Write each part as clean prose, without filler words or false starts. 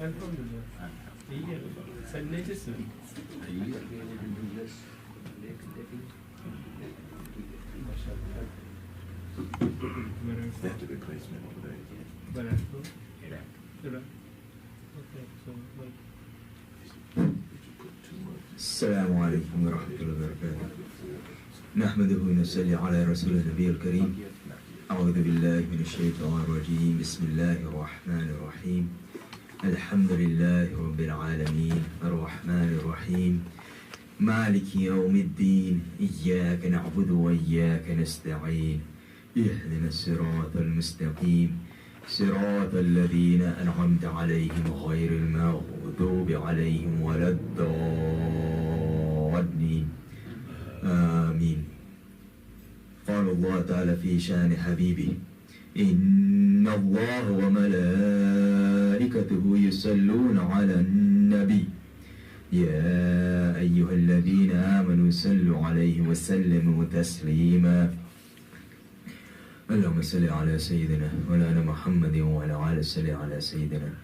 Elhamdülillah. İyi geldi. Sen necesin? İyi. Maşallah. They have to replace me over there. Badar. Iraq. Okay, so like. السلام عليكم ورحمة الله وبركاته. نحمده ونصلي على رسول النبي الكريم. أعوذ بالله من الشيطان الرجيم. بسم الله الرحمن الرحيم. الحمد لله رب العالمين الرحمن الرحيم مالك يوم الدين إياك نعبد وإياك نستعين اهدنا الصراط المستقيم صراط الذين أنعمت عليهم غير المغضوب عليهم ولا الضالين آمين. قال الله تعالى في شان حبيبه إن الله وملائكته يصلون على النبي يا أيها الذين آمنوا صلوا عليه وسلموا تسليما. اللهم صل على سيدنا مولانا محمد وعلى آله صل على سيدنا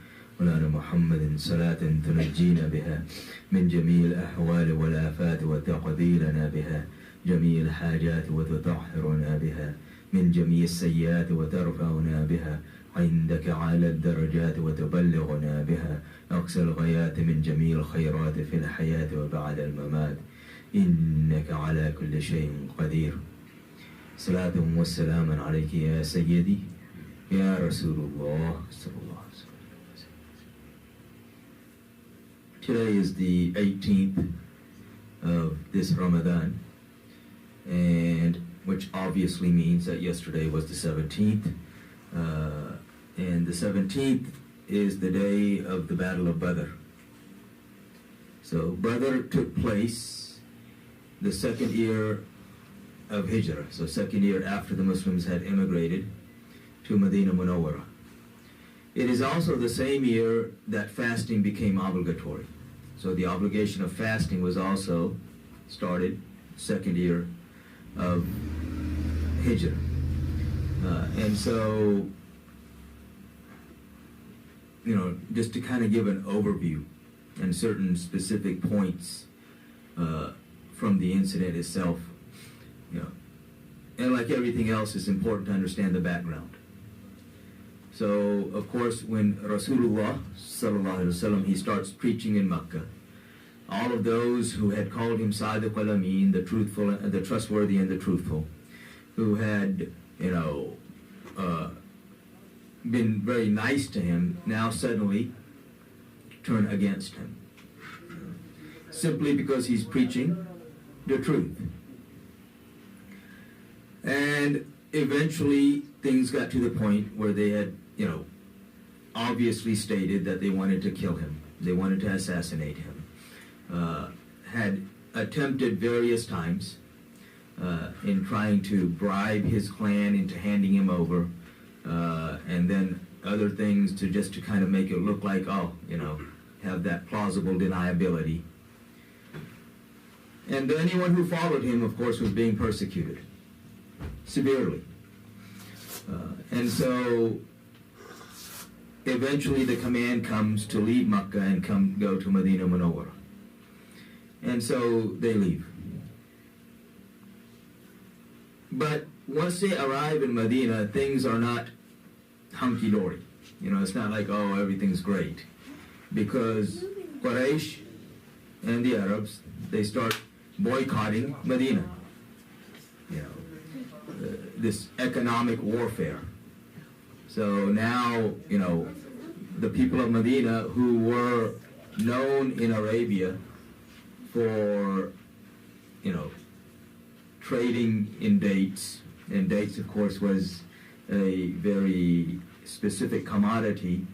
مولانا محمد صلاة تنجينا بها من جميع الأحوال والآفات وتقضي لنا بها جميع الحاجات وتطهرنا بها من جميع السيئات وترفعنا بها عندك على الدرجات وتبلغنا بها أقصى الغايات من جميع الخيرات في الحياة وبعد الممات إنك على كل شيء قدير. صلاة والسلام عليك يا سيدي يا رسول الله صلى الله عليه وسلم. Today is the 18th of this Ramadan, and which obviously means that yesterday was the 17th, and the 17th is the day of the Battle of Badar. So Badar took place the second year of Hijrah, so second year after the Muslims had immigrated to Medina Munawwara. It is also the same year that fasting became obligatory. So the obligation of fasting was also started second year of Hijrah. And so, just to kind of give an overview and certain specific points from the incident itself, and like everything else, it's important to understand the background. So, of course, when Rasulullah sallallahu alaihi wasallam, he starts preaching in Makkah, all of those who had called him Sadiq al-Amin, the truthful, the trustworthy and the truthful, who had, been very nice to him, now suddenly turn against him. Simply because he's preaching the truth. And eventually things got to the point where they had, obviously stated that they wanted to kill him. They wanted to assassinate him. Had attempted various times in trying to bribe his clan into handing him over, and then other things to kind of make it look like, have that plausible deniability. And anyone who followed him, of course, was being persecuted severely. And so eventually the command comes to leave Makkah and go to Medina Munawwara. And so they leave. But once they arrive in Medina, things are not hunky-dory. It's not like, everything's great. Because Quraysh and the Arabs, they start boycotting Medina. This economic warfare. So now, the people of Medina who were known in Arabia for, trading in dates, and dates, of course, was a very specific commodity.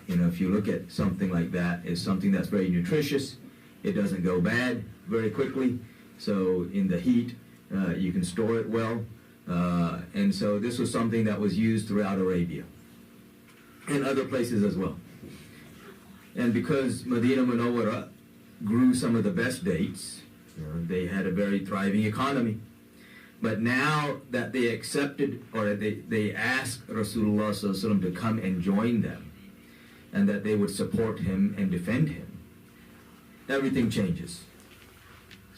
If you look at something like that, it's something that's very nutritious. It doesn't go bad very quickly. So in the heat, you can store it well. And so this was something that was used throughout Arabia and other places as well. And because Medina Munawwara grew some of the best dates, they had a very thriving economy. But now that they accepted, or they asked Rasulullah sallallahu alaihi wasallam to come and join them, and that they would support him and defend him, everything changes.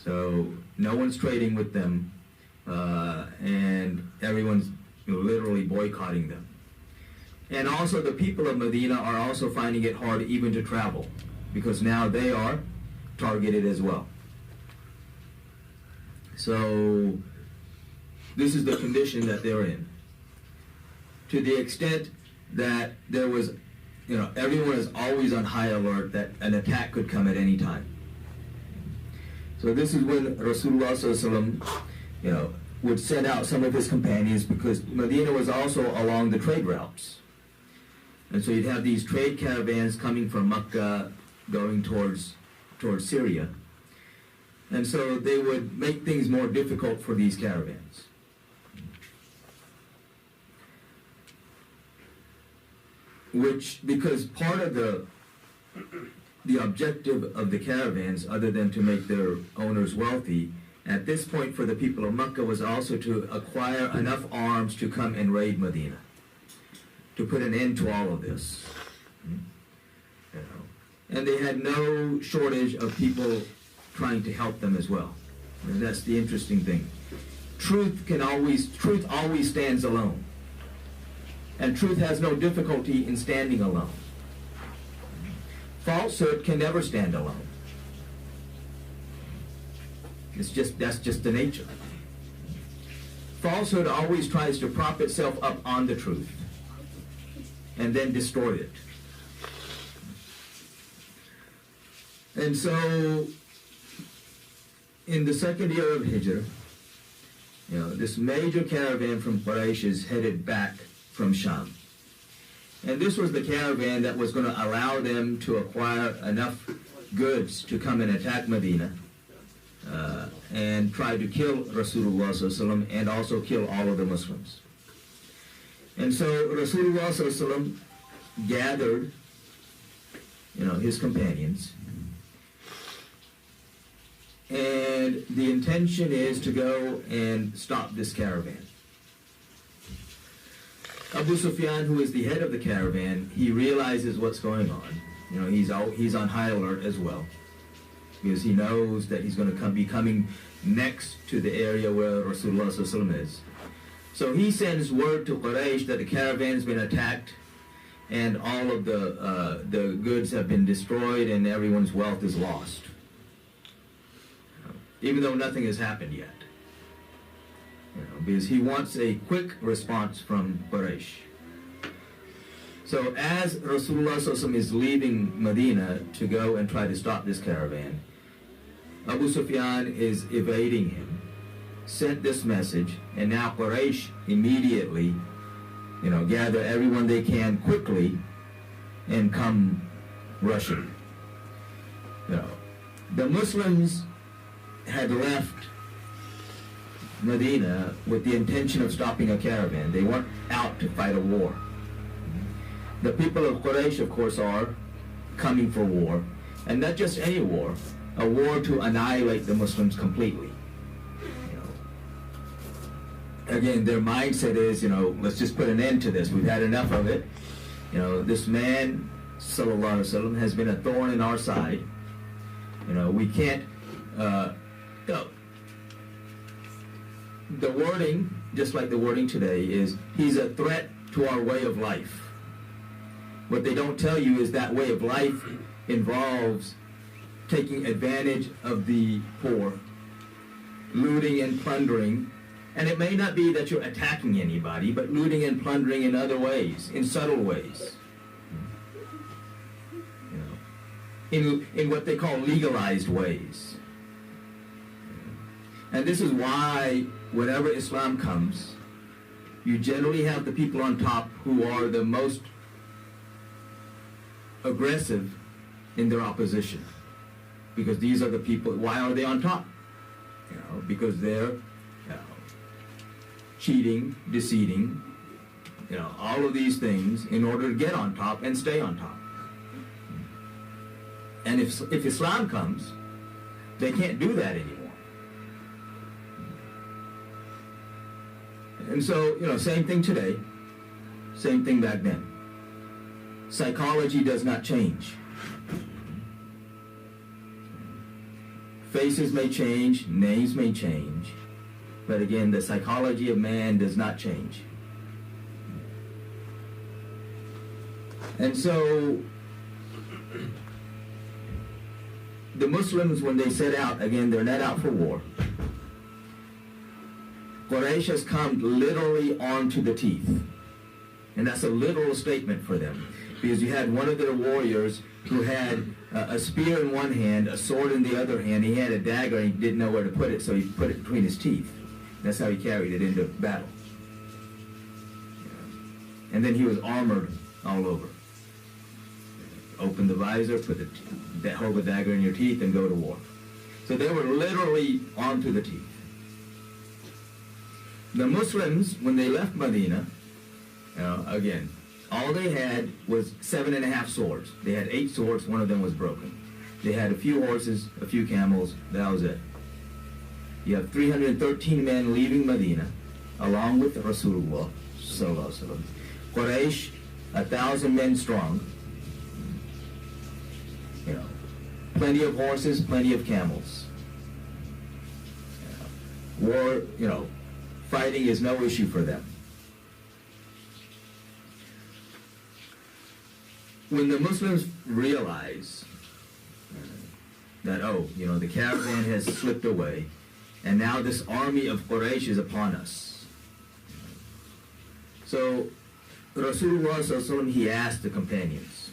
So no one's trading with them, and everyone's literally boycotting them. And also the people of Medina are also finding it hard even to travel, because now they are targeted as well. So this is the condition that they're in. To the extent that there was, everyone is always on high alert that an attack could come at any time. So this is when Rasulullah sallallahu alaihi wasallam, would send out some of his companions, because Medina was also along the trade routes. And so you'd have these trade caravans coming from Mecca going towards Syria. And so they would make things more difficult for these caravans. Because part of the objective of the caravans, other than to make their owners wealthy, at this point for the people of Mecca was also to acquire enough arms to come and raid Medina, to put an end to all of this. And they had no shortage of people trying to help them as well. And that's the interesting thing. Truth always stands alone. And truth has no difficulty in standing alone. Falsehood can never stand alone. That's just the nature. Falsehood always tries to prop itself up on the truth and then destroy it. And so, in the second year of Hijrah, this major caravan from Quraysh is headed back from Sham. And this was the caravan that was going to allow them to acquire enough goods to come and attack Medina and try to kill Rasulullah sallallahu alaihi wasallam and also kill all of the Muslims. And so Rasulullah sallallahu alaihi wasallam gathered, his companions, and the intention is to go and stop this caravan. Abu Sufyan, who is the head of the caravan, he realizes what's going on. He's on high alert as well, because he knows that he's going to be coming next to the area where Rasulullah sallallahu alaihi wasallam is. So he sends word to Quraysh that the caravan's been attacked and all of the goods have been destroyed and everyone's wealth is lost, even though nothing has happened yet. Because he wants a quick response from Quraysh. So as Rasulullah sallallahu alaihi wasallam is leaving Medina to go and try to stop this caravan, Abu Sufyan is evading him, sent this message, and now Quraysh immediately, gather everyone they can quickly and come rushing. The Muslims had left Medina with the intention of stopping a caravan. They weren't out to fight a war. The people of Quraysh, of course, are coming for war, and not just any war, a war to annihilate the Muslims completely. Again, their mindset is, let's just put an end to this. We've had enough of it. This man, sallallahu alaihi wasallam, has been a thorn in our side. We can't. The wording, just like the wording today, is he's a threat to our way of life. What they don't tell you is that way of life involves taking advantage of the poor, looting and plundering. And it may not be that you're attacking anybody, but looting and plundering in other ways, in subtle ways. In what they call legalized ways. And this is why whenever Islam comes, you generally have the people on top who are the most aggressive in their opposition. Because these are the people, why are they on top? Because they're cheating, deceiving, all of these things in order to get on top and stay on top. And if Islam comes, they can't do that anymore. And so, same thing today, same thing back then. psychology does not change. Faces may change, names may change, but again, the psychology of man does not change. And so, the Muslims, when they set out, again, they're not out for war. Quraysh has come literally onto the teeth. And that's a literal statement for them. Because you had one of their warriors who had a spear in one hand, a sword in the other hand. He had a dagger and he didn't know where to put it, so he put it between his teeth. That's how he carried it into battle. And then he was armored all over. Open the visor, hold the dagger in your teeth, and go to war. So they were literally onto the teeth. The Muslims, when they left Medina, again, all they had was 7.5 swords. They had 8 swords, one of them was broken. They had a few horses, a few camels, that was it. You have 313 men leaving Medina, along with Rasulullah sallallahu alaihi wasallam. Quraysh, 1,000 men strong. Plenty of horses, plenty of camels. War, fighting is no issue for them. When the Muslims realize that, the caravan has slipped away, and now this army of Quraysh is upon us. So, Rasulullah sallallahu alaihi wasallam, he asked the companions,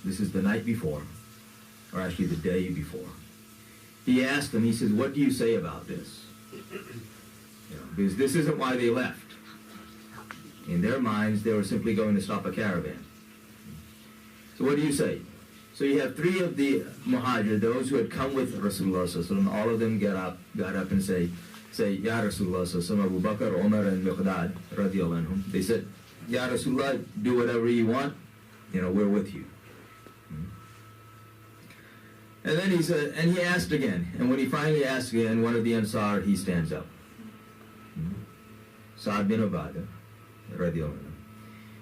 this is the night before, or actually the day before. He asked them, he says, what do you say about this? Because this isn't why they left. In their minds, they were simply going to stop a caravan. So what do you say? So you have 3 of the Muhajir, those who had come with Rasulullah sallallahu alaihi wasallam, all of them got up and say, Ya Rasulullah sallallahu alaihi wasallam, Abu Bakr, Umar, and Miqdad, radiallahu anhum. They said, Ya Rasulullah, do whatever you want, we're with you. And then he said, and he asked again. And when he finally asked again, one of the Ansar, he stands up. Sa'ad bin Ubadah, radiallahu anhu.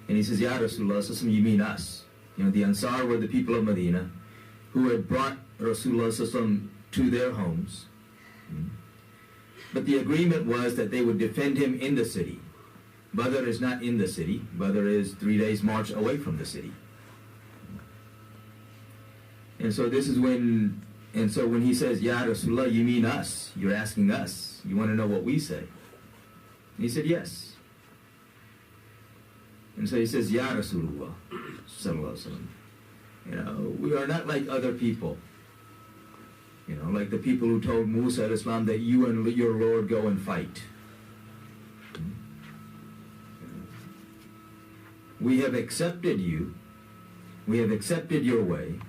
And he says, Ya Rasulullah, you mean us. The Ansar were the people of Medina who had brought Rasulullah to their homes. But the agreement was that they would defend him in the city. Badar is not in the city. Badar is 3 days' march away from the city. And so this is when he says, Ya Rasulullah, you mean us. You're asking us. You want to know what we say. And he said, yes. And so he says, Ya Rasulullah, sallallahu alaihi wasallam, we are not like other people. Like the people who told Musa alayhi salam that you and your Lord go and fight. We have accepted you. We have accepted your way.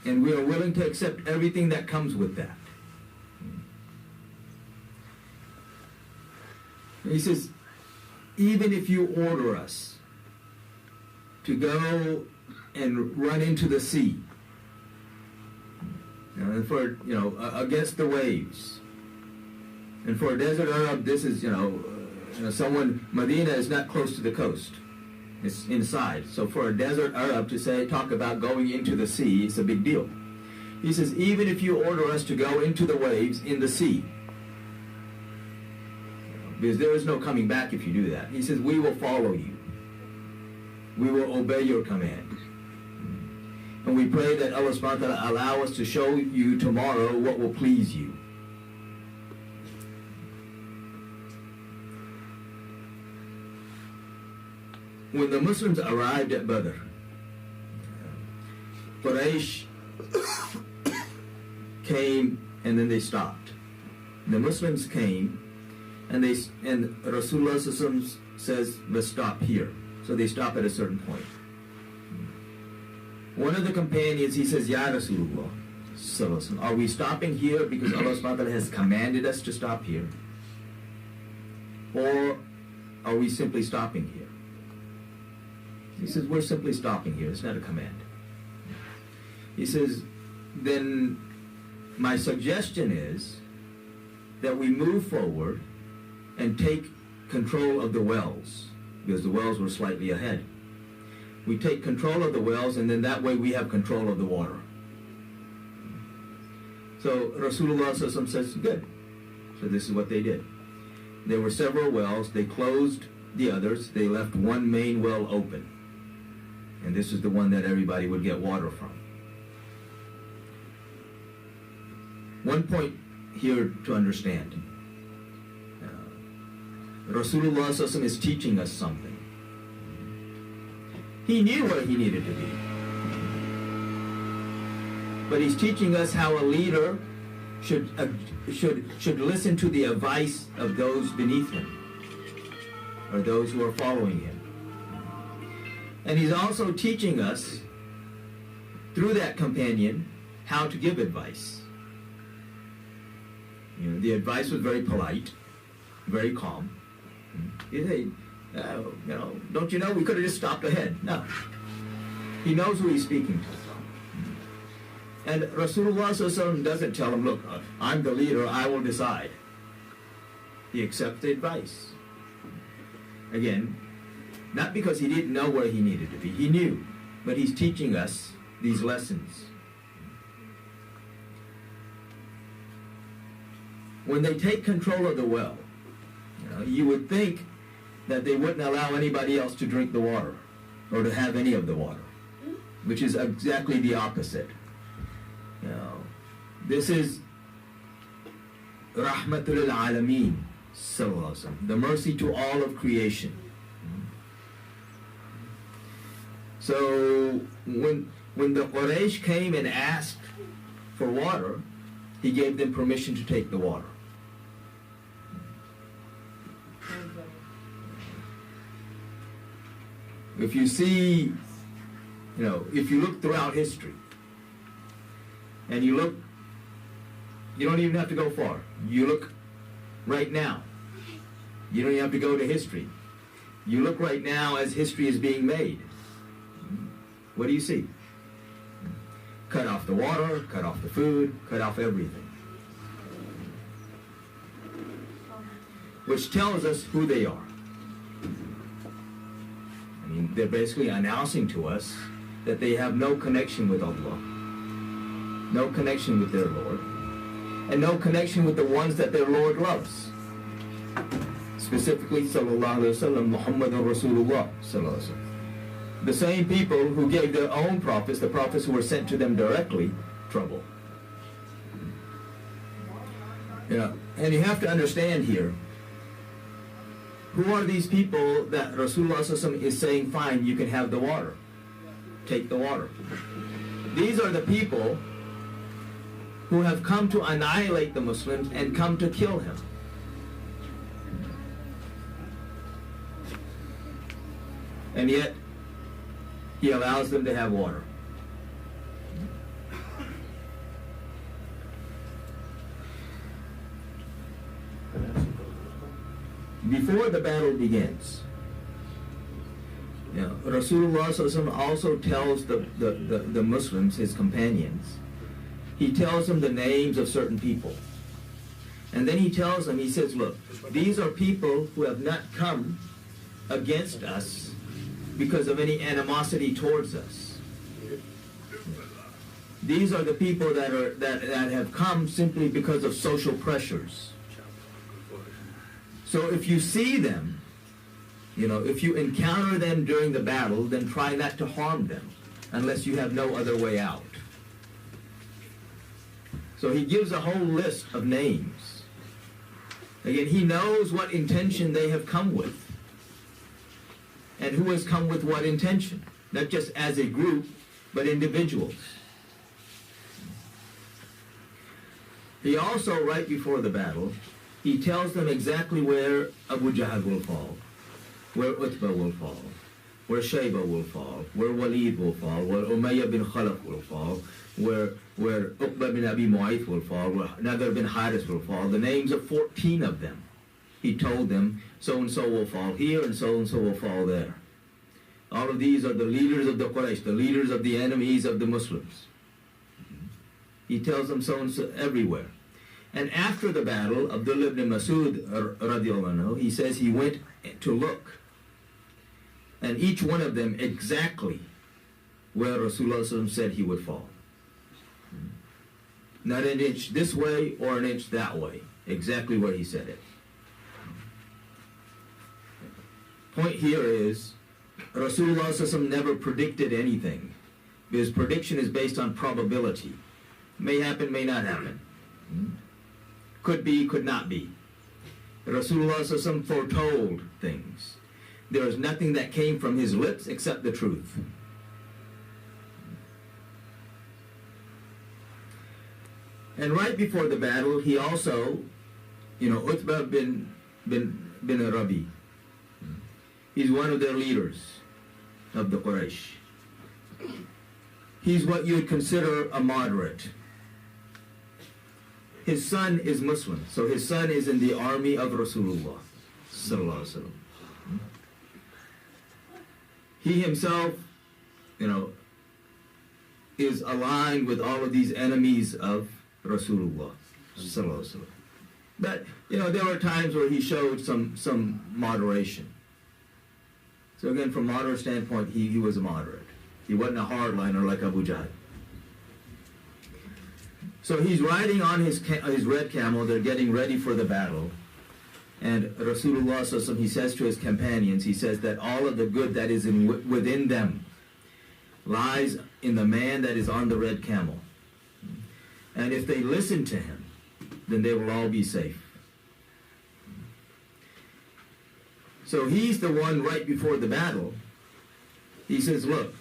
And we are willing to accept everything that comes with that. He says, even if you order us to go and run into the sea, and for, against the waves, and for a desert Arab, this is, Medina is not close to the coast. It's inside. So for a desert Arab to talk about going into the sea, it's a big deal. He says, even if you order us to go into the waves in the sea, because there is no coming back if you do that. He says, we will follow you. We will obey your command. And we pray that Allah subhanahu wa ta'ala allow us to show you tomorrow what will please you. When the Muslims arrived at Badr, Quraysh came and then they stopped. The Muslims came and Rasulullah says, let's stop here. So they stop at a certain point. One of the companions, he says, Ya Rasulullah, are we stopping here because Allah subhanahu wa ta'ala has commanded us to stop here? Or are we simply stopping here? He says, we're simply stopping here. It's not a command. He says, then my suggestion is that we move forward and take control of the wells, because the wells were slightly ahead. We take control of the wells, and then that way we have control of the water. So Rasulullah says, good. So this is what they did. There were several wells. They closed the others. They left one main well open. And this is the one that everybody would get water from. One point here to understand. Rasulullah is teaching us something. He knew where he needed to be. But he's teaching us how a leader should listen to the advice of those beneath him, or those who are following him. And he's also teaching us, through that companion, how to give advice. You know, the advice was very polite, very calm. He said, don't you know, we could have just stopped ahead. No. He knows who he's speaking to. And Rasulullah doesn't tell him, look, I'm the leader, I will decide. He accepts the advice. Again, not because he didn't know where he needed to be. He knew. But he's teaching us these lessons. When they take control of the well, you would think that they wouldn't allow anybody else to drink the water or to have any of the water, which is exactly the opposite. This is Rahmatul Alameen, the mercy to all of creation. So when the Quraysh came and asked for water, he gave them permission to take the water. If you see, if you look throughout history, and you look, you don't even have to go far. You look right now. You don't even have to go to history. You look right now as history is being made. What do you see? Cut off the water, cut off the food, cut off everything. Which tells us who they are. I mean, they're basically announcing to us that they have no connection with Allah, no connection with their Lord, and no connection with the ones that their Lord loves. Specifically, sallallahu alaihi wasallam, Muhammadur Rasulullah sallallahu alaihi wasallam. The same people who gave their own prophets, the prophets who were sent to them directly, trouble. And you have to understand here, who are these people that Rasulullah is saying, fine, you can have the water. Take the water. These are the people who have come to annihilate the Muslims and come to kill him. And yet, he allows them to have water. Before the battle begins, Rasulullah also tells the Muslims, his companions, he tells them the names of certain people. And then he tells them, he says, look, these are people who have not come against us because of any animosity towards us. These are the people that have come simply because of social pressures. So if you see them, if you encounter them during the battle, then try not to harm them unless you have no other way out. So he gives a whole list of names. Again, he knows what intention they have come with and who has come with what intention, not just as a group, but individuals. He also, right before the battle, he tells them exactly where Abu Jahl will fall, where Utbah will fall, where Shayba will fall, where Walid will fall, where Umayyah bin Khalaf will fall, where Uqba bin Abi Mu'ayth will fall, where Nadar bin Haris will fall, the names of 14 of them. He told them, so-and-so will fall here and so-and-so will fall there. All of these are the leaders of the Quraysh, the leaders of the enemies of the Muslims. He tells them so-and-so everywhere. And after the battle, Abdullah ibn Masud radiallahu anhu, he says he went to look. And each one of them exactly where Rasulullah said he would fall. Not an inch this way or an inch that way. Exactly where he said it. Point here is, Rasulullah never predicted anything. Because prediction is based on probability. May happen, may not happen. Could be, could not be. Rasulullah foretold things. There is nothing that came from his lips except the truth. And right before the battle, he also, Utbah bin Rabi, he's one of their leaders of the Quraysh. He's what you would consider a moderate. His son is Muslim, so his son is in the army of Rasulullah sallallahu alaihi wasallam. He himself, is aligned with all of these enemies of Rasulullah sallallahu alaihi wasallam. But there were times where he showed some moderation. So again, from a moderate standpoint, he was a moderate. He wasn't a hardliner like Abu Jahl. So he's riding on his red camel. They're getting ready for the battle. And Rasulullah, he says to his companions, he says that all of the good that is within them lies in the man that is on the red camel. And if they listen to him, then they will all be safe. So he's the one right before the battle. He says, look,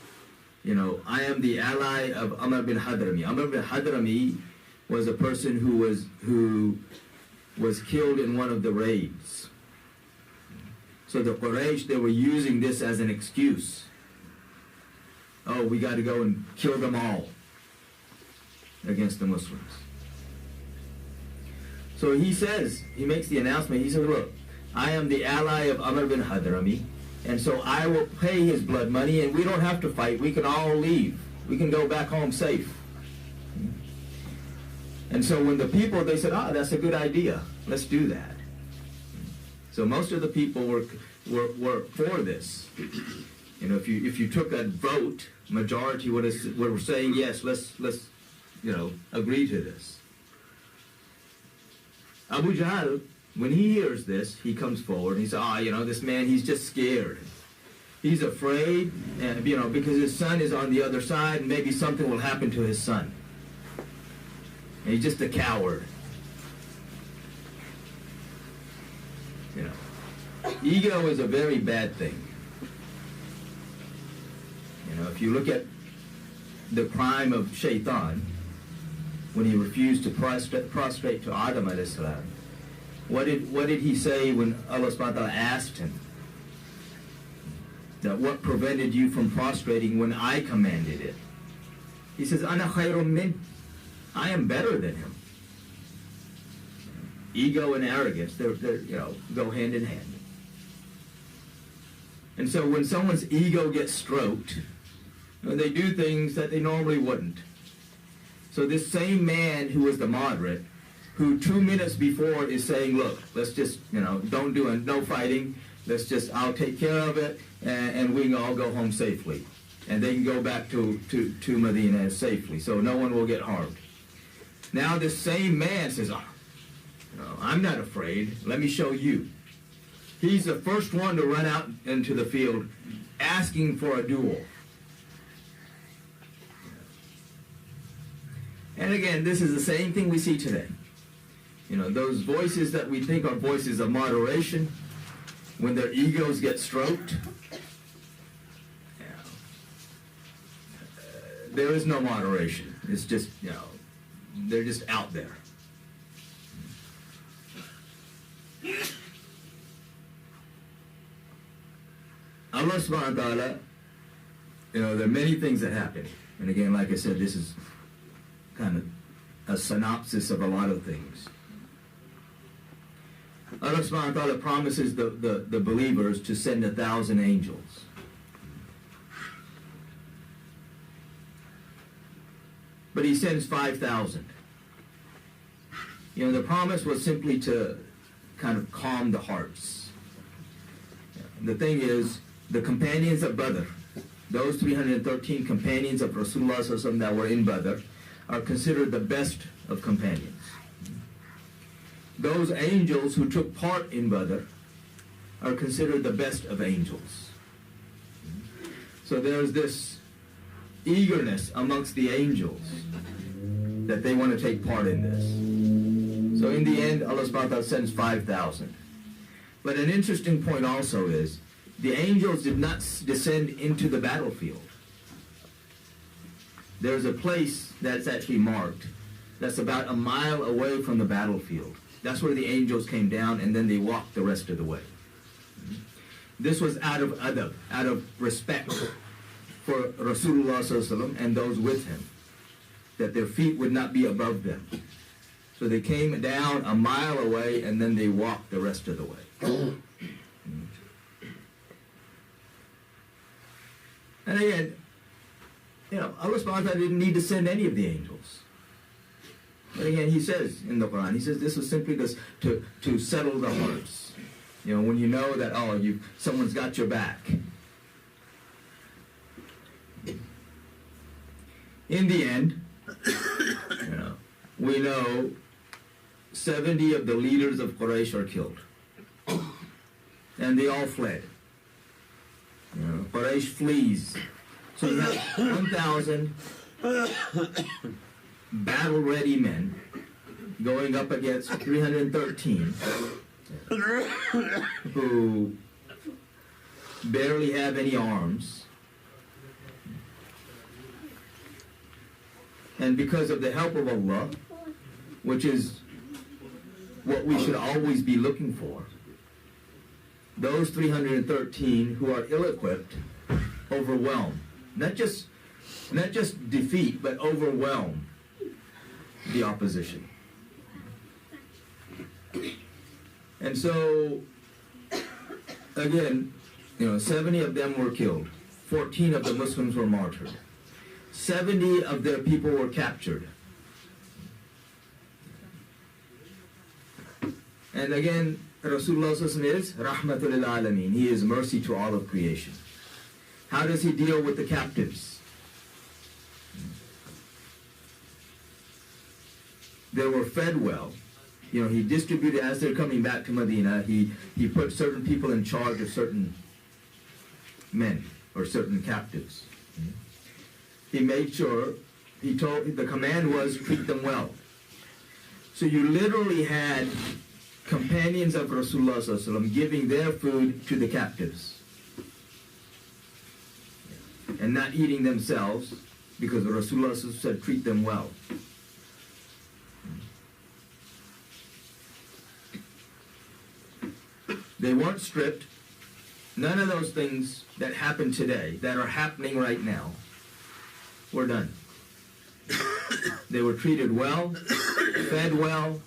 I am the ally of Amr bin Hadrami. Amr bin Hadrami was a person who was killed in one of the raids. So the Quraysh, they were using this as an excuse. Oh, we got to go and kill them all against the Muslims. So he makes the announcement, he says, look, I am the ally of Amr bin Hadrami, and so I will pay his blood money, and we don't have to fight. We can all leave. We can go back home safe. And so when the people, they said, that's a good idea. Let's do that. So most of the people were for this. If you took a vote, majority were saying, yes, let's agree to this. Abu Jahl, when he hears this, he comes forward and he says, this man, he's just scared. He's afraid, because his son is on the other side and maybe something will happen to his son. And he's just a coward. Ego is a very bad thing. If you look at the crime of Shaitan, when he refused to prostrate to Adam alayhi salam, what did he say when Allah subhanahu wa ta'ala asked him that what prevented you from prostrating when I commanded it? He says, Ana khayrun min. I am better than him. Ego and arrogance, they're go hand in hand. And so when someone's ego gets stroked, they do things that they normally wouldn't. So this same man who was the moderate, who 2 minutes before is saying, look, let's just, don't do it, no fighting, I'll take care of it, and we can all go home safely. And they can go back to Medina safely, so no one will get harmed. Now this same man says, I'm not afraid, let me show you. He's the first one to run out into the field asking for a duel. And again, this is the same thing we see today. Those voices that we think are voices of moderation, when their egos get stroked, there is no moderation. It's just, they're just out there. Allah subhanahu wa ta'ala, there are many things that happen. And again, like I said, this is kind of a synopsis of a lot of things. Allah subhanahu wa ta'ala promises the believers to send 1,000 angels. But he sends 5,000. the promise was simply to kind of calm the hearts. The thing is, the companions of Badr, those 313 companions of Rasulullah sallallahu alaihi wasallam that were in Badr, are considered the best of companions. Those angels who took part in Badr are considered the best of angels. So there's this eagerness amongst the angels that they want to take part in this. So in the end, Allah subhanahu wa ta'ala sends 5,000. But an interesting point also is, the angels did not descend into the battlefield. There's a place that's actually marked that's about a mile away from the battlefield. That's where the angels came down, and then they walked the rest of the way. This was out of adab, out of respect for Rasulullah sallallahu alaihi wasallam and those with him, that their feet would not be above them. So they came down a mile away, and then they walked the rest of the way. And again, Allah subhanahu wa ta'ala didn't need to send any of the angels. But again, he says in the Quran, he says this was simply to settle the hearts. When you know that, someone's got your back. In the end, we know 70 of the leaders of Quraysh are killed. And they all fled. Quraysh flees. So you have 1,000 battle-ready men going up against 313 who barely have any arms. And because of the help of Allah, which is what we should always be looking for, those 313 who are ill-equipped overwhelm. Not just defeat, but overwhelm the opposition. And so, again, 70 of them were killed. 14 of the Muslims were martyred. 70 of their people were captured. And again, Rasulullah is Rahmatul lil Alameen. He is mercy to all of creation. How does he deal with the captives? They were fed well. He distributed, as they're coming back to Medina, he put certain people in charge of certain men or certain captives. He made sure, the command was treat them well. So you literally had companions of Rasulullah sallallahu alaihi wasallam giving their food to the captives and not eating themselves, because Rasulullah said treat them well. They weren't stripped. None of those things that happen today, that are happening right now, were done. They were treated well, fed well.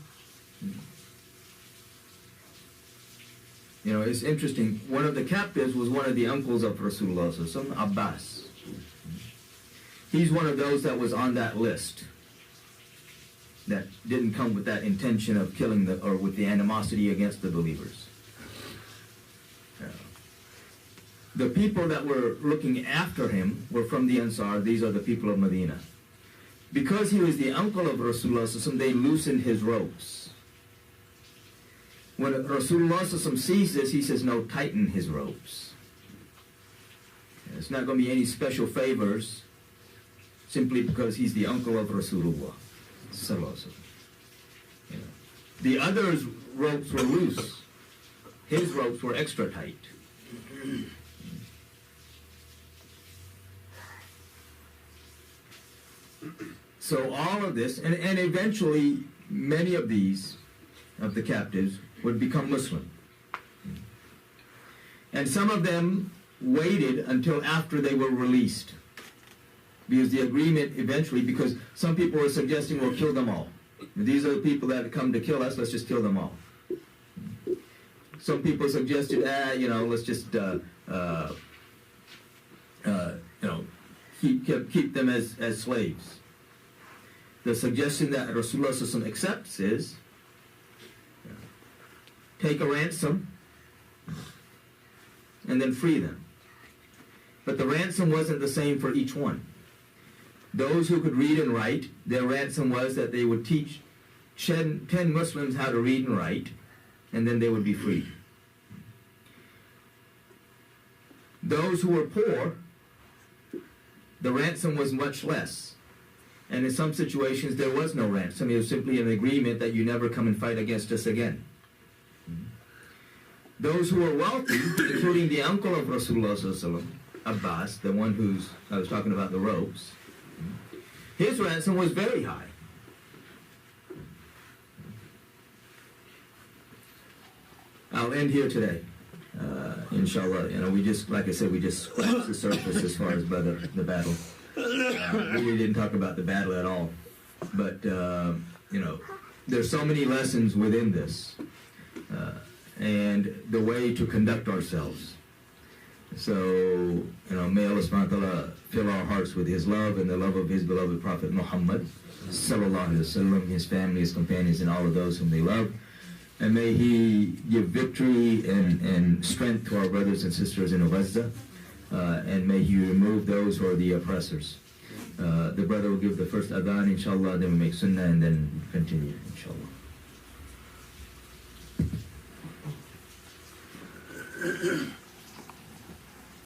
It's interesting. One of the captives was one of the uncles of Rasulullah, Abbas. He's one of those that was on that list that didn't come with that intention of killing or with the animosity against the believers. The people that were looking after him were from the Ansar. These are the people of Medina. Because he was the uncle of Rasulullah, they loosened his ropes. When Rasulullah sees this, he says, no, tighten his ropes. It's not going to be any special favors simply because he's the uncle of Rasulullah. The others' ropes were loose. His ropes were extra tight. So all of this, and eventually many of the captives, would become Muslim. And some of them waited until after they were released. Because the agreement eventually, because some people were suggesting, well, kill them all. These are the people that have come to kill us, let's just kill them all. Some people suggested, let's just, keep them as slaves. The suggestion that Rasulullah accepts is, take a ransom, and then free them. But the ransom wasn't the same for each one. Those who could read and write, their ransom was that they would teach 10 Muslims how to read and write, and then they would be freed. Those who were poor, the ransom was much less. And in some situations, there was no ransom. It was simply an agreement that you never come and fight against us again. Those who were wealthy, including the uncle of Rasulullah Sallallahu Alaihi Wasallam, Abbas, the one who's, I was talking about the robes, his ransom was very high. I'll end here today. Inshallah, we just, like I said, we just scratched the surface as far as Badr, the battle. We really didn't talk about the battle at all. But, there's so many lessons within this. And the way to conduct ourselves. So, may Allah subhanahu wa ta'ala fill our hearts with His love and the love of His beloved Prophet Muhammad sallallahu alaihi wasallam, his family, his companions, and all of those whom they love. And may He give victory and strength to our brothers and sisters in Gaza. And may He remove those who are the oppressors. The brother will give the first adhan, inshallah, then we make sunnah, and then continue, inshallah.